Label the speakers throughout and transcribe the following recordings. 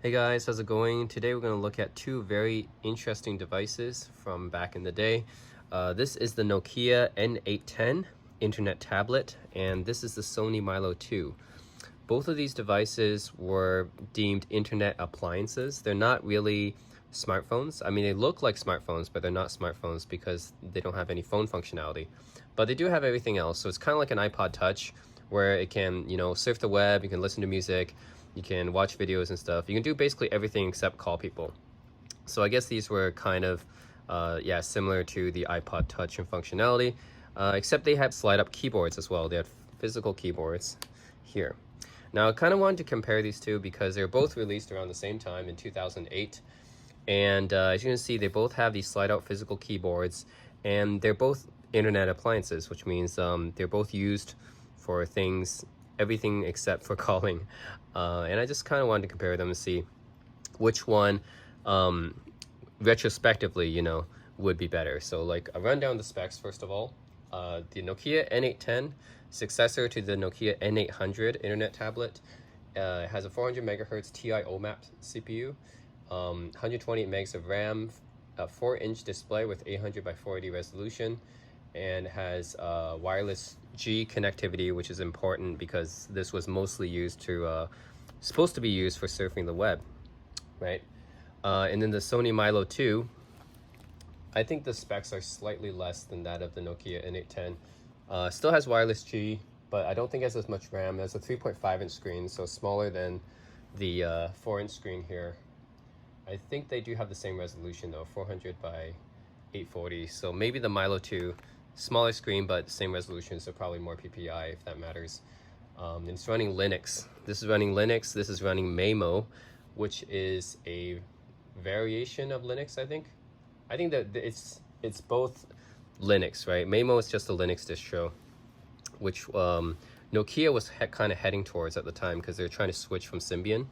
Speaker 1: Hey guys, how's it going? Today we're going to look at two very interesting devices from back in the day. This is the Nokia N810 internet tablet, and this is the Sony Mylo 2. Both of these devices were deemed internet appliances. They're not really smartphones. I mean, they look like smartphones, but they're not smartphones because they don't have any phone functionality. But they do have everything else, so it's kind of like an iPod Touch where it can, surf the web, you can listen to music, you can watch videos and stuff. You can do basically everything except call people. So I guess these were kind of, similar to the iPod Touch in functionality, except they had slide-up keyboards as well. They had physical keyboards here. Now I kind of wanted to compare these two because they were both released around the same time in 2008. And as you can see, they both have these slide-out physical keyboards, and they're both internet appliances, which means they're both used for everything except for calling. And I just kind of wanted to compare them and see which one, retrospectively, would be better. So like, I'll run down the specs first of all. The Nokia N810, successor to the Nokia N800 internet tablet, has a 400 megahertz TI OMAP CPU, 128 megs of RAM, a 4-inch display with 800 by 480 resolution, and has wireless G connectivity, which is important because this was mostly supposed to be used for surfing the web, right? And then the Sony Mylo 2, I think the specs are slightly less than that of the Nokia N810. Still has wireless G, but I don't think it has as much RAM. It has a 3.5-inch screen, so smaller than the 4-inch screen here. I think they do have the same resolution though, 400 by 840. So maybe the Mylo 2, smaller screen but same resolution, so probably more PPI if that matters. And it's running Linux. This is running Linux. This is running Maemo, which is a variation of Linux. I think that it's both Linux, right? Maemo is just a Linux distro, which Nokia was kind of heading towards at the time because they're trying to switch from Symbian.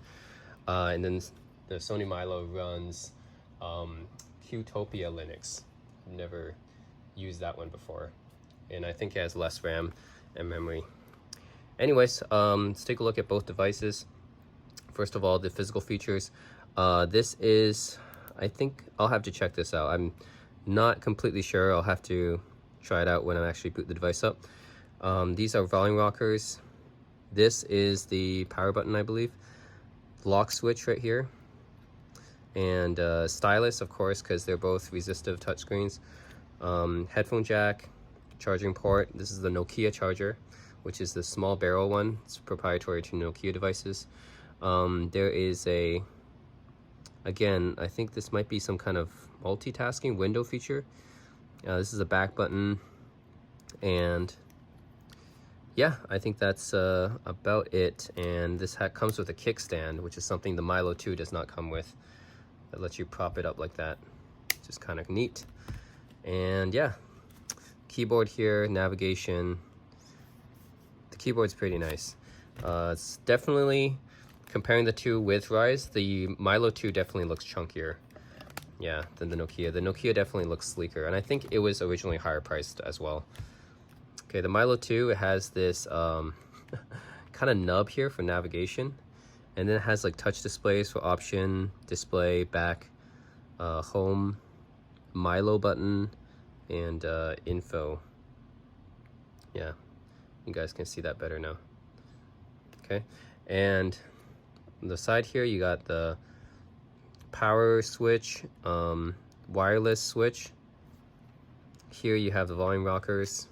Speaker 1: And then the Sony Mylo runs Qtopia Linux. I've never used that one before, and I think it has less RAM and memory. Anyways, let's take a look at both devices. First of all, the physical features. This is, I think I'll have to check this out. I'm not completely sure. I'll have to try it out when I actually boot the device up. These are volume rockers. This is the power button, I believe. Lock switch right here. And stylus, of course, because they're both resistive touchscreens. Headphone jack, charging port. This is the Nokia charger, which is the small barrel one. It's proprietary to Nokia devices. There is again, I think this might be some kind of multitasking window feature. This is a back button, and yeah, I think that's about it. And this comes with a kickstand, which is something the Mylo 2 does not come with. That lets you prop it up like that, which is kind of neat. And yeah, keyboard here, navigation. The keyboard's pretty nice. It's definitely, comparing the two width-wise, the Mylo 2 definitely looks chunkier, yeah, than the Nokia. The Nokia definitely looks sleeker, and I think it was originally higher priced as well. Okay, the Mylo 2, it has this kind of nub here for navigation, and then it has like touch displays for option, display, back, home, Mylo button, and info. Yeah, you guys can see that better now. Okay, and on the side here you got the power switch, wireless switch. Here you have the volume rockers.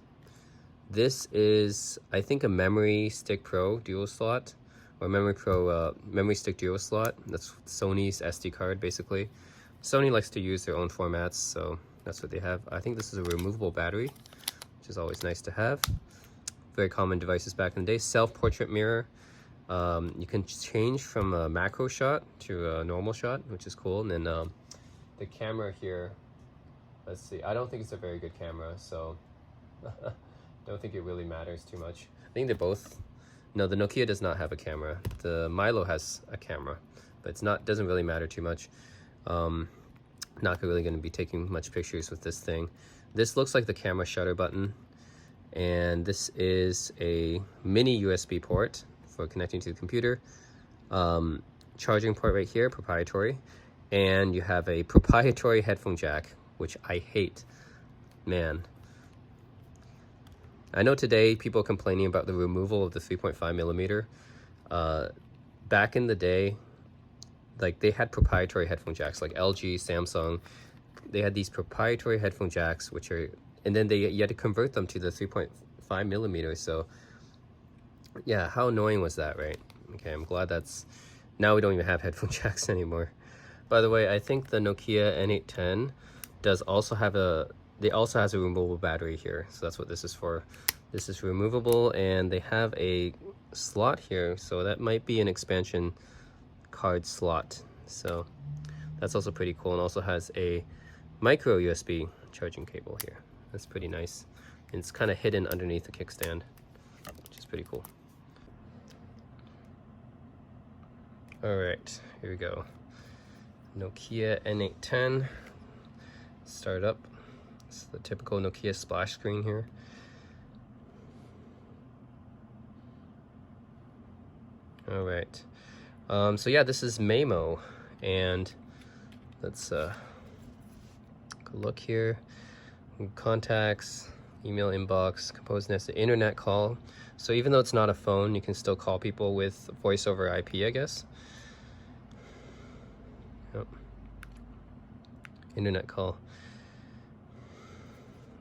Speaker 1: This is, I think, a Memory Stick Pro dual slot, or Memory Pro Memory Stick dual slot. That's Sony's SD card, basically. Sony likes to use their own formats, so that's what they have. I think this is a removable battery, which is always nice to have. Very common devices back in the day. Self-portrait mirror. You can change from a macro shot to a normal shot, which is cool. And then the camera here, let's see. I don't think it's a very good camera, so don't think it really matters too much. I think they're both. No, the Nokia does not have a camera. The Mylo has a camera, but it's not, doesn't really matter too much. Not really going to be taking much pictures with this thing. This looks like the camera shutter button, and this is a mini USB port for connecting to the computer. charging port right here, proprietary, and you have a proprietary headphone jack, which I hate. Man, I know today people are complaining about the removal of the 3.5 millimeter. Back in the day, like they had proprietary headphone jacks, like LG, Samsung. They had these proprietary headphone jacks, which are, and then you had to convert them to the 3.5 millimeters. So yeah, how annoying was that, right? Okay, I'm glad that's, now we don't even have headphone jacks anymore. By the way, I think the Nokia N810 does also have they also has a removable battery here. So that's what this is for. This is removable, and they have a slot here. So that might be an expansion card slot. So that's also pretty cool, and also has a micro USB charging cable here. That's pretty nice. And it's kind of hidden underneath the kickstand, which is pretty cool. All right, here we go. Nokia N810. Start up. It's the typical Nokia splash screen here. All right. So yeah, this is Mylo, and let's look here. Contacts, email inbox, composed nested internet call. So even though it's not a phone, you can still call people with voice over IP, I guess. Yep. Internet call.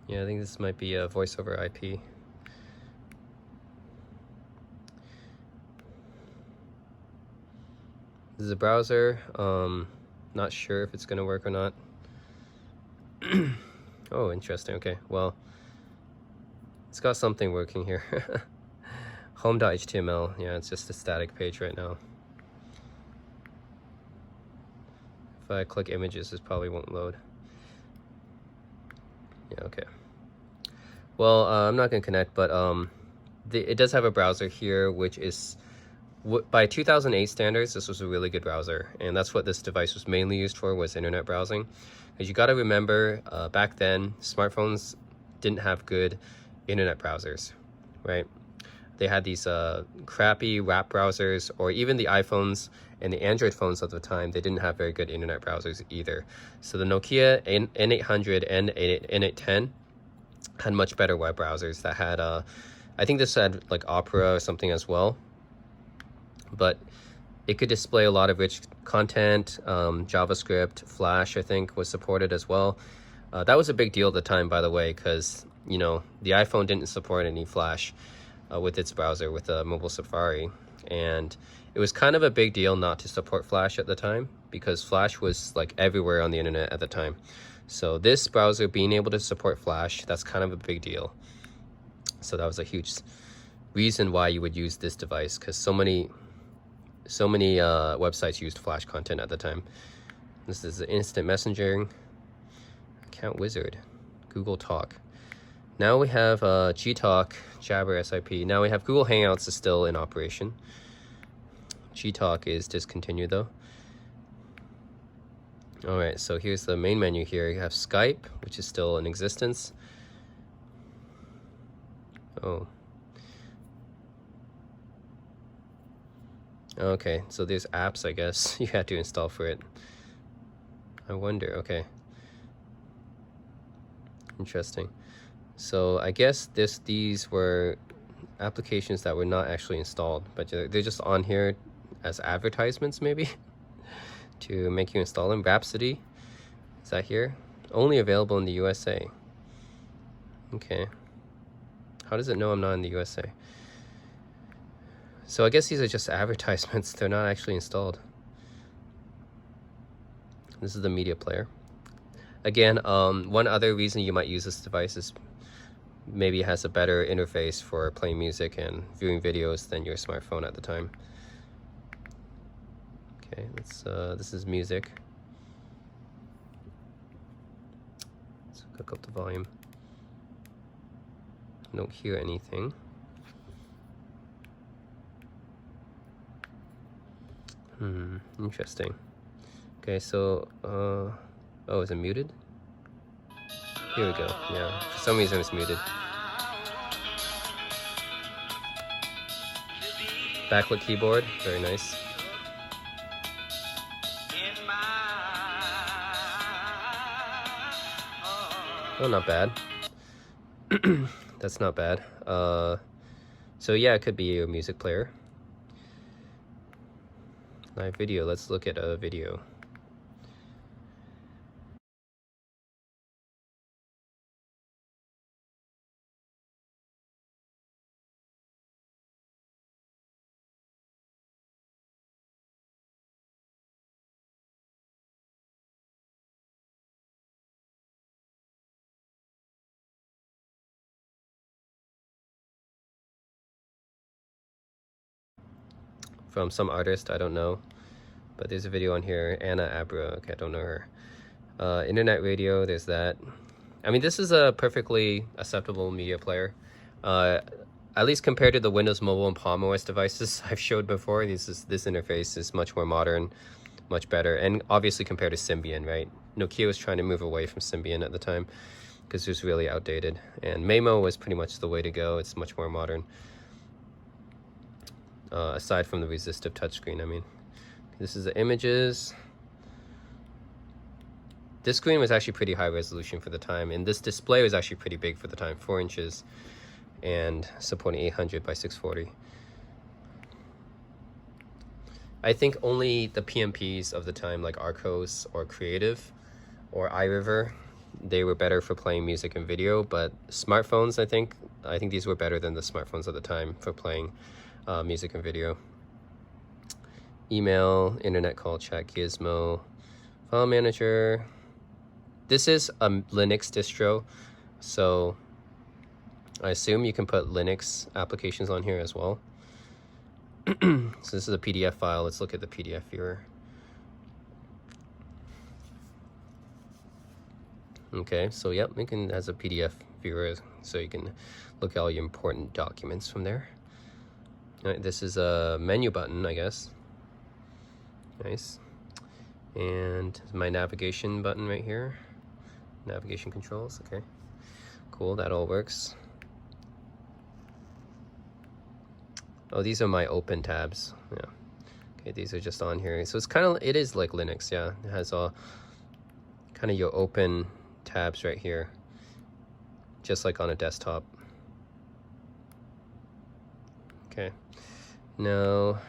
Speaker 1: Yeah, I think this might be a voice over IP. This is a browser. Not sure if it's gonna work or not. Oh, interesting. Okay, well, it's got something working here. Home.html. Yeah, it's just a static page right now. If I click images, this probably won't load. Yeah, okay. Well, I'm not gonna connect, but it does have a browser here, which is, by 2008 standards, this was a really good browser, and that's what this device was mainly used for, was internet browsing. Because you got to remember, back then, smartphones didn't have good internet browsers, right? They had these crappy wrap browsers, or even the iPhones and the Android phones of the time, they didn't have very good internet browsers either. So the Nokia N800 and N810 had much better web browsers that had, I think this had like Opera or something as well. But it could display a lot of rich content. JavaScript, Flash, I think, was supported as well. That was a big deal at the time, by the way, because, you know, the iPhone didn't support any Flash with its browser, with mobile Safari. And it was kind of a big deal not to support Flash at the time, because Flash was like everywhere on the internet at the time. So this browser being able to support Flash, that's kind of a big deal. So that was a huge reason why you would use this device, because so many websites used Flash content at the time. This is the instant messaging, account wizard, Google Talk. Now we have Gtalk, Jabber, SIP. Now we have Google Hangouts is still in operation. Gtalk is discontinued though. All right, so here's the main menu here. You have Skype, which is still in existence. Oh. Okay, so there's apps, I guess, you had to install for it. I wonder, okay. Interesting. So I guess these were applications that were not actually installed, but they're just on here as advertisements, maybe, to make you install them. Rhapsody, is that here? Only available in the USA. Okay. How does it know I'm not in the USA? So I guess these are just advertisements. They're not actually installed. This is the media player. Again, one other reason you might use this device is maybe it has a better interface for playing music and viewing videos than your smartphone at the time. Okay, this is music. Let's hook up the volume. I don't hear anything. Interesting. Okay, so, oh, is it muted? Here we go, yeah. For some reason it's muted. Backlit keyboard, very nice. Oh, not bad. That's not bad. So yeah, it could be a music player. Live video. Let's look at a video. From some artist, I don't know. But there's a video on here, Anna Abra. Okay, I don't know her. Internet radio, there's that. I mean, this is a perfectly acceptable media player. At least compared to the Windows Mobile and Palm OS devices I've showed before, this interface is much more modern, much better, and obviously compared to Symbian, right? Nokia was trying to move away from Symbian at the time because it was really outdated, and Mylo was pretty much the way to go. It's much more modern, aside from the resistive touchscreen. I mean, this is the images. This screen was actually pretty high resolution for the time, and this display was actually pretty big for the time, 4 inches, and supporting 800 by 640. I think only the PMPs of the time, like Arcos or Creative or iRiver, they were better for playing music and video. But smartphones, I think these were better than the smartphones of the time for playing music and video. Email, internet call, chat, Gizmo, file manager. This is a Linux distro, so I assume you can put Linux applications on here as well. So this is a PDF file. Let's look at the PDF viewer. Okay, so yep, it has a PDF viewer, so you can look at all your important documents from there. All right, this is a menu button, I guess. Nice. And my navigation button right here. Navigation controls, okay. Cool, that all works. Oh, these are my open tabs. Yeah. Okay, these are just on here. So it is like Linux, yeah. It has all kind of your open tabs right here, just like on a desktop. Okay. Now,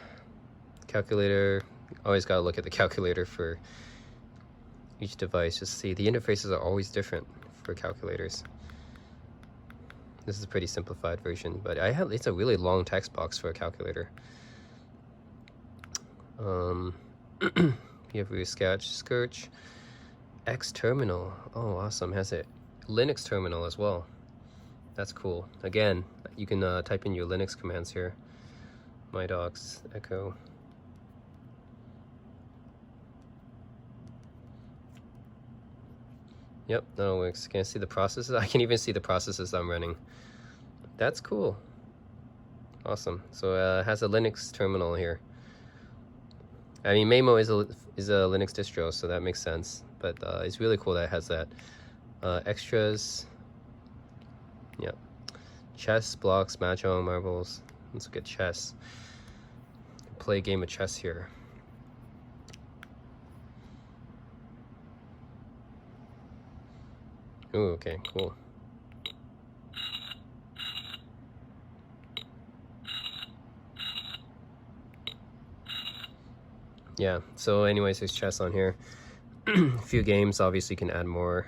Speaker 1: calculator. Always gotta look at the calculator for each device. Just see, the interfaces are always different for calculators. This is a pretty simplified version, but it's a really long text box for a calculator. You have your Search, X terminal. Oh, awesome! Has a Linux terminal as well. That's cool. Again, you can type in your Linux commands here. My docs, echo. Yep, that works. Can I see the processes? I can even see the processes I'm running. That's cool. Awesome. So it has a Linux terminal here. I mean, Mylo is a Linux distro, so that makes sense. But it's really cool that it has that. Extras. Yep. Chess, blocks, mahjong, marbles. Let's look at chess. Play a game of chess here. Ooh, okay, cool. Yeah, so anyways, there's chess on here. A few games, obviously you can add more.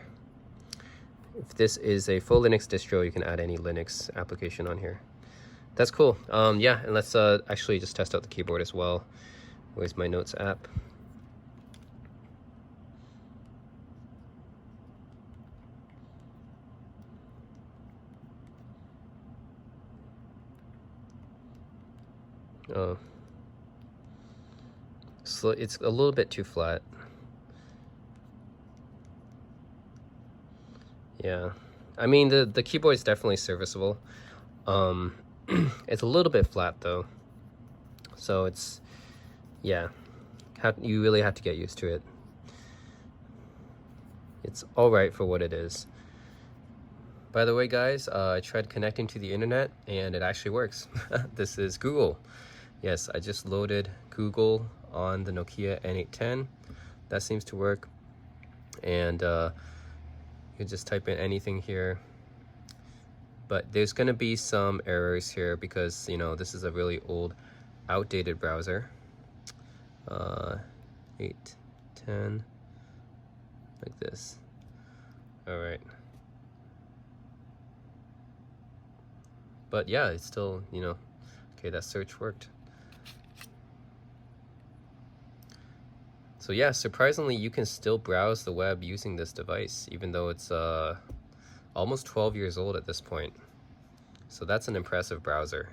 Speaker 1: If this is a full Linux distro, you can add any Linux application on here. That's cool. Yeah, and let's actually just test out the keyboard as well. Where's my Notes app? Oh, so it's a little bit too flat. Yeah, I mean the keyboard is definitely serviceable. It's a little bit flat though, so it's, yeah, you really have to get used to it. It's all right for what it is. By the way, guys, I tried connecting to the internet and it actually works. This is Google. Yes, I just loaded Google on the Nokia N810. That seems to work. And You can just type in anything here. But there's going to be some errors here because, you know, this is a really old, outdated browser. 810, like this. All right. But yeah, it's still, you know, okay, that search worked. So yeah, surprisingly, you can still browse the web using this device, even though it's almost 12 years old at this point. So that's an impressive browser.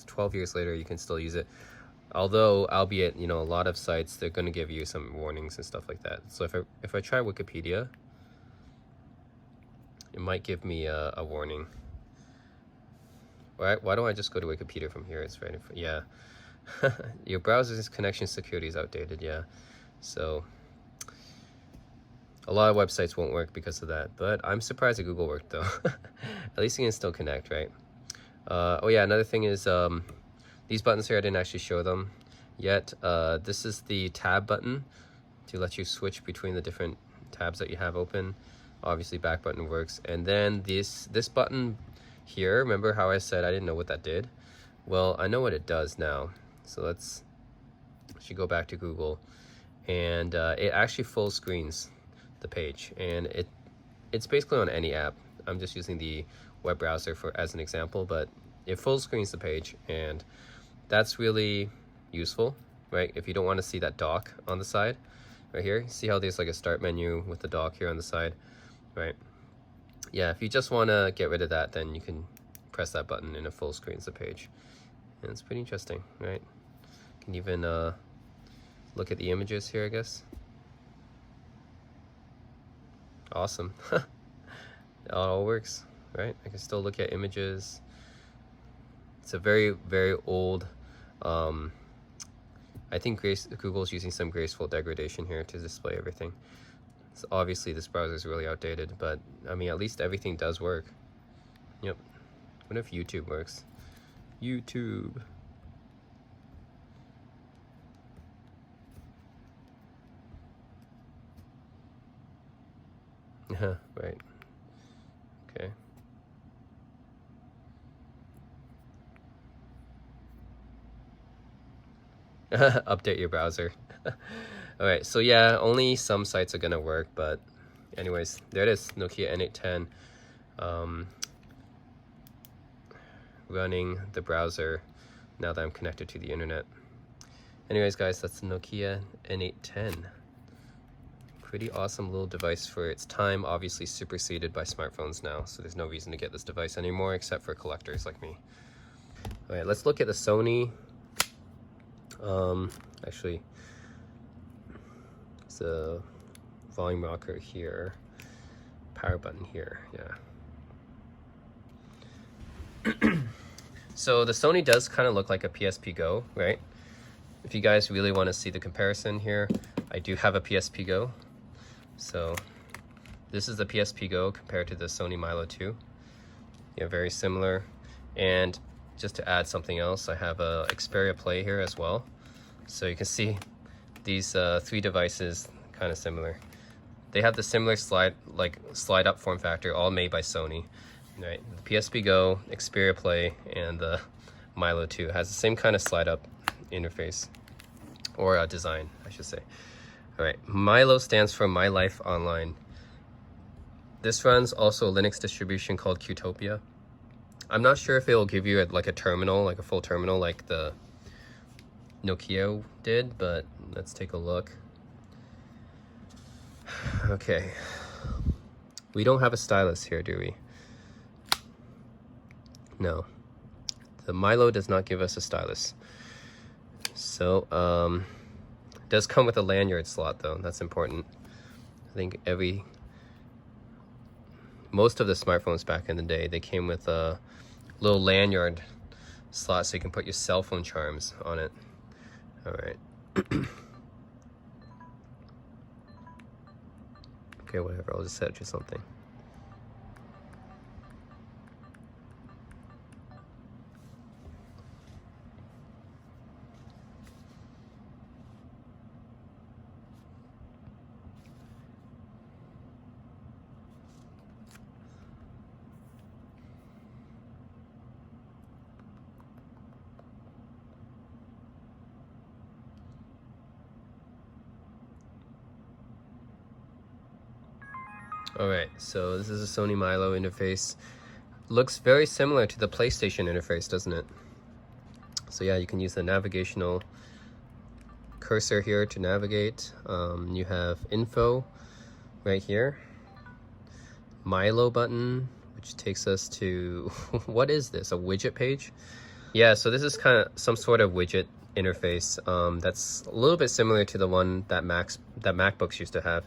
Speaker 1: 12 years later, you can still use it. Although, albeit, you know, a lot of sites, they're going to give you some warnings and stuff like that. So if I try Wikipedia, it might give me a warning. Why don't I just go to Wikipedia from here? It's right in front. Yeah. Your browser's connection security is outdated. Yeah. So a lot of websites won't work because of that. But I'm surprised that Google worked, though. At least you can still connect, right? Oh yeah, another thing is these buttons here, I didn't actually show them yet. This is the tab button to let you switch between the different tabs that you have open. Obviously back button works. And then this button here, remember how I said I didn't know what that did? Well, I know what it does now. So let's go back to Google, and it actually full screens the page, and it's basically on any app. I'm just using the web browser as an example, but it full screens the page, and that's really useful, right? If you don't want to see that dock on the side right here, see how there's like a start menu with the dock here on the side, right? Yeah, if you just want to get rid of that, then you can press that button and it full screens the page, and it's pretty interesting, right? You can even look at the images here, I guess. Awesome. It all works, right? I can still look at images. It's a very, very old, I think Google's using some graceful degradation here to display everything. So obviously this browser is really outdated, but I mean, at least everything does work. Yep. What if YouTube works? YouTube. Right. Okay. Update your browser. All right, so yeah, only some sites are gonna work, but anyways, there it is, Nokia N810, running the browser now that I'm connected to the internet. Anyways, guys, that's the Nokia N810. Pretty awesome little device for its time, obviously superseded by smartphones now, so there's no reason to get this device anymore except for collectors like me. All right, let's look at the Sony. Actually, it's a volume rocker here, power button here, yeah. So the Sony does kind of look like a PSP Go, right? If you guys really want to see the comparison here, I do have a PSP Go. So this is the PSP Go compared to the Sony Mylo 2. Yeah, very similar. And just to add something else, I have a Xperia Play here as well. So you can see these three devices kind of similar. They have the similar slide up form factor, all made by Sony. Right, the PSP Go, Xperia Play, and the Mylo 2 has the same kind of slide up interface, or design, I should say. All right, Mylo stands for My Life Online. This runs also a Linux distribution called Qtopia. I'm not sure if it will give you like a terminal, like a full terminal like the Nokia did, but let's take a look. Okay, we don't have a stylus here, do we? No, the Mylo does not give us a stylus. So it does come with a lanyard slot though, that's important. I think most of the smartphones back in the day, they came with a little lanyard slot so you can put your cell phone charms on it. All right. Okay, whatever, I'll just set you something. Alright, so this is a Sony Mylo interface. Looks very similar to the PlayStation interface, doesn't it? So yeah, you can use the navigational cursor here to navigate. You have info right here. Mylo button, which takes us to, what is this, a widget page? Yeah, so this is kind of some sort of widget interface that's a little bit similar to the one that MacBooks used to have.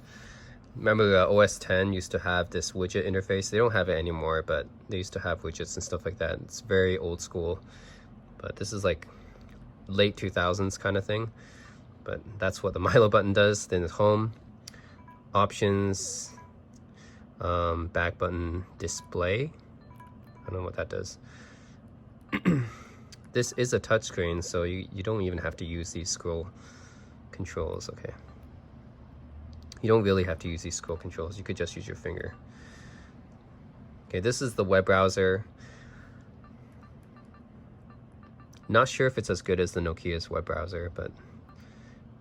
Speaker 1: Remember OS X used to have this widget interface. They don't have it anymore, but they used to have widgets and stuff like that. It's very old school, but this is like late 2000s kind of thing. But that's what the Mylo button does. Then it's home, options, back button, display. I don't know what that does. This is a touchscreen, so you don't even have to use these scroll controls. Okay, you don't really have to use these scroll controls. You could just use your finger. Okay, this is the web browser. Not sure if it's as good as the Nokia's web browser, but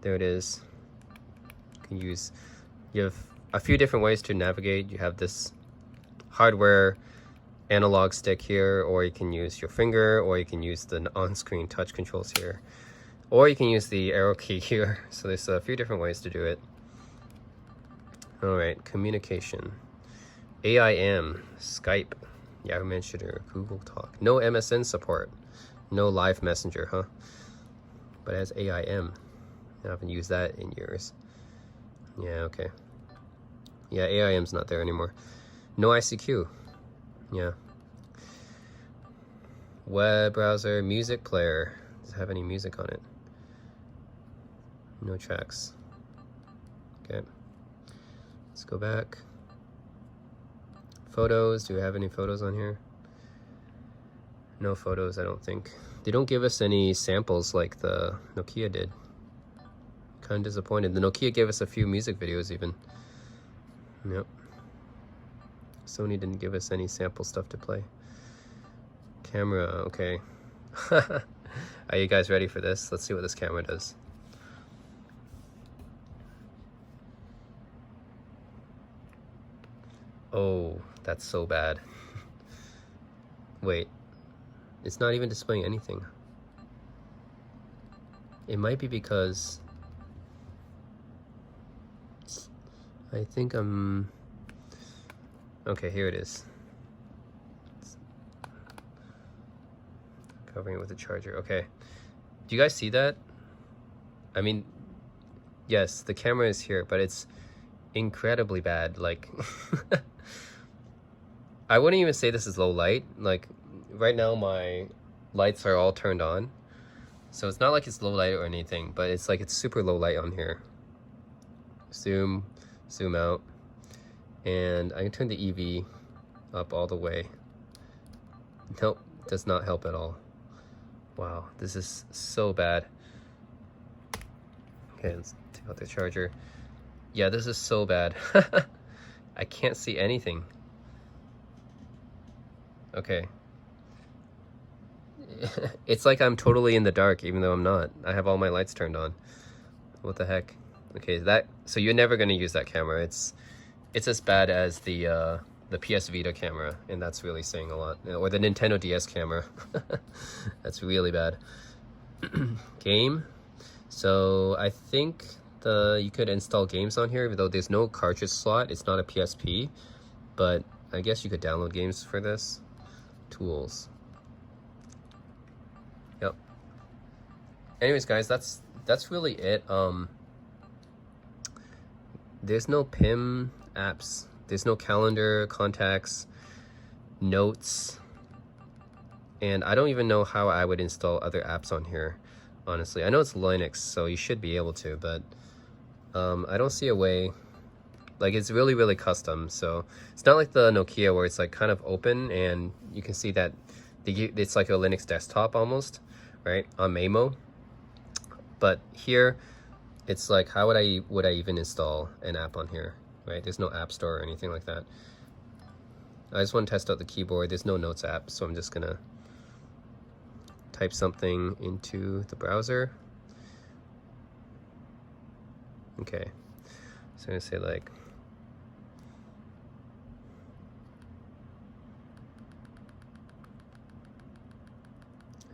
Speaker 1: there it is. You have a few different ways to navigate. You have this hardware analog stick here, or you can use your finger, or you can use the on-screen touch controls here, or you can use the arrow key here. So there's a few different ways to do it. All right, communication. AIM, Skype, Yahoo Messenger, Google Talk. No MSN support. No live messenger, huh? But it has AIM. I haven't used that in years. Yeah, okay. Yeah, AIM's not there anymore. No ICQ. Yeah. Web browser, music player. Does it have any music on it? No tracks. Okay. Let's go back. Photos. Do we have any photos on here? No photos, I don't think. They don't give us any samples like the Nokia did. Kind of disappointed. The Nokia gave us a few music videos even. Yep. Sony didn't give us any sample stuff to play. Camera, okay. Are you guys ready for this? Let's see what this camera does. Oh, that's so bad. Wait, it's not even displaying anything. It might be because I think I'm... Okay, here it is. Covering it with a charger. Okay. Do you guys see that? I mean, yes, the camera is here, but it's incredibly bad. Like, I wouldn't even say this is low light. Like, right now my lights are all turned on. So it's not like it's low light or anything, but it's like it's super low light on here. Zoom out. And I can turn the EV up all the way. Nope, does not help at all. Wow, this is so bad. Okay, let's take out the charger. Yeah, this is so bad. I can't see anything. Okay. It's like I'm totally in the dark, even though I'm not. I have all my lights turned on. What the heck? Okay, so you're never gonna use that camera. It's as bad as the PS Vita camera, and that's really saying a lot. Or the Nintendo DS camera. That's really bad. Game. So I think you could install games on here, even though there's no cartridge slot. It's not a PSP, but I guess you could download games for this. Tools. Yep. Anyways, guys, that's really it. There's no PIM apps. There's no calendar, contacts, notes, and I don't even know how I would install other apps on here, honestly. I know it's Linux, so you should be able to, but I don't see a way. Like, it's really, really custom, so it's not like the Nokia where it's like kind of open and you can see that it's like a Linux desktop almost, right, on Mylo. But here, it's like, how would I even install an app on here, right? There's no app store or anything like that. I just want to test out the keyboard. There's no notes app, so I'm just gonna type something into the browser. Okay, so I'm gonna say like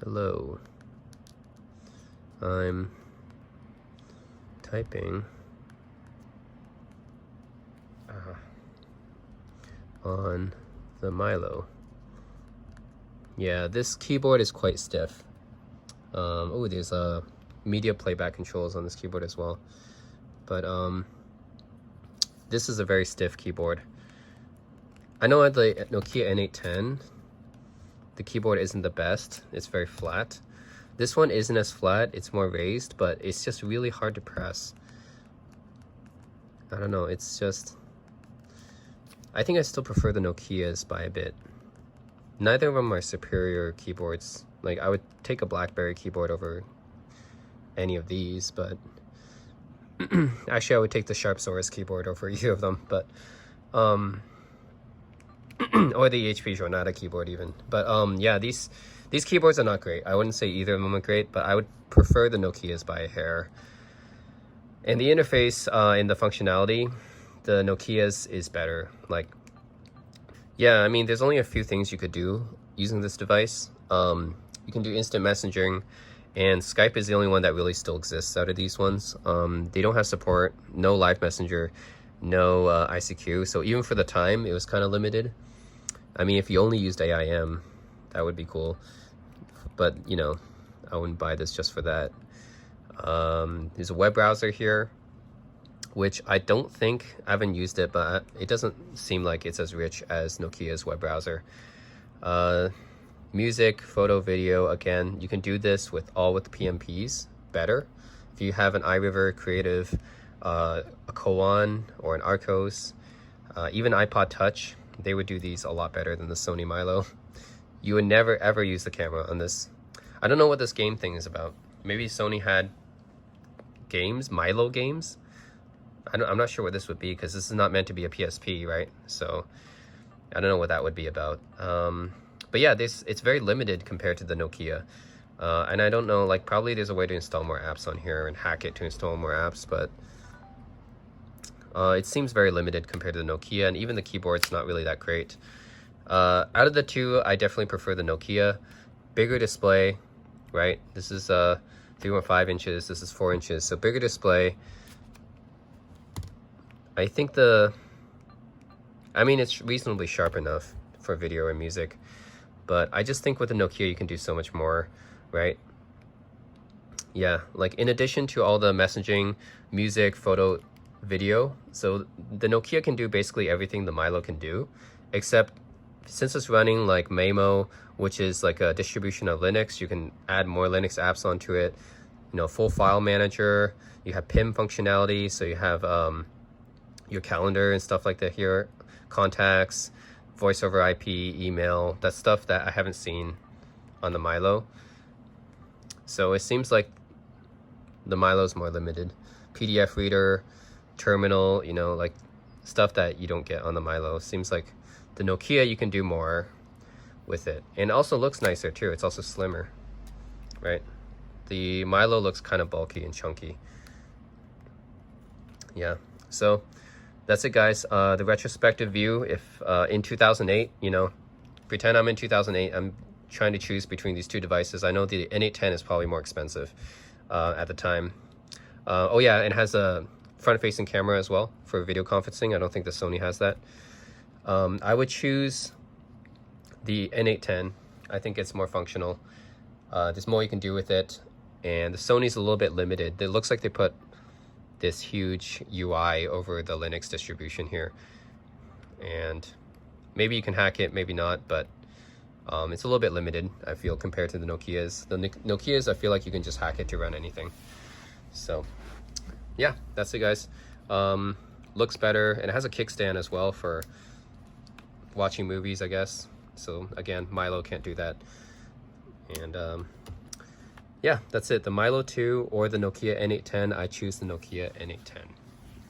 Speaker 1: Hello. I'm typing on the Mylo. Yeah, this keyboard is quite stiff. Oh, there's media playback controls on this keyboard as well. But this is a very stiff keyboard. I know at the Nokia N810, the keyboard isn't the best. It's very flat. This one isn't as flat, it's more raised, but it's just really hard to press. I don't know, it's just... I think I still prefer the Nokias by a bit. Neither of them are superior keyboards. Like, I would take a BlackBerry keyboard over any of these, but... Actually, I would take the Sharpsaurus keyboard over either of them, but... or the HP Jornada keyboard even. But yeah, these keyboards are not great. I wouldn't say either of them are great, but I would prefer the Nokias by a hair. And the interface and the functionality, the Nokias is better. Like, yeah, I mean, there's only a few things you could do using this device. You can do instant messaging, and Skype is the only one that really still exists out of these ones. They don't have support, no live messenger, no ICQ, so even for the time, it was kind of limited. I mean, if you only used AIM, that would be cool, but, you know, I wouldn't buy this just for that. There's a web browser here, which I don't think, I haven't used it, but it doesn't seem like it's as rich as Nokia's web browser. Music, photo, video, again, you can do this with PMPs better. If you have an iRiver Creative, a Koan or an Arcos, even iPod Touch, they would do these a lot better than the Sony Mylo. You would never ever use the camera on this. I don't know what this game thing is about. Maybe Sony had games, Mylo games. I'm not sure what this would be, because this is not meant to be a PSP, right? So I don't know what that would be about. But yeah, it's very limited compared to the Nokia. And I don't know, like, probably there's a way to install more apps on here and hack it to install more apps, but it seems very limited compared to the Nokia, and even the keyboard's not really that great. Out of the two, I definitely prefer the Nokia. Bigger display, right? This is 3.5 inches, this is 4 inches, so bigger display. I think I mean, it's reasonably sharp enough for video and music, but I just think with the Nokia you can do so much more, right? Yeah, like, in addition to all the messaging, music, photo, video, so the Nokia can do basically everything the Mylo can do, except since it's running like Maemo, which is like a distribution of Linux, you can add more Linux apps onto it. You know, full file manager, you have PIM functionality, so you have your calendar and stuff like that here, contacts, voice over IP, email, that stuff that I haven't seen on the Mylo. So it seems like the Mylo's more limited. PDF reader, terminal, you know, like stuff that you don't get on the Mylo. Seems like the Nokia, you can do more with it. And it also looks nicer too. It's also slimmer, right? The Mylo looks kind of bulky and chunky. Yeah, so that's it, guys. The retrospective view, if in 2008, you know, pretend I'm in 2008, I'm trying to choose between these two devices. I know the N810 is probably more expensive at the time. Oh yeah, it has a front-facing camera as well for video conferencing. I don't think the Sony has that. I would choose the N810. I think it's more functional. There's more you can do with it, and the Sony's a little bit limited. It looks like they put this huge UI over the Linux distribution here, and maybe you can hack it, maybe not, but it's a little bit limited, I feel, compared to the Nokias. The Nokias, I feel like you can just hack it to run anything. So yeah, that's it, guys. Looks better, and it has a kickstand as well for watching movies, I guess. So again, Mylo can't do that. And yeah, that's it. The Mylo 2 or the Nokia N810. I choose the Nokia N810.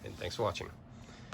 Speaker 1: And thanks for watching.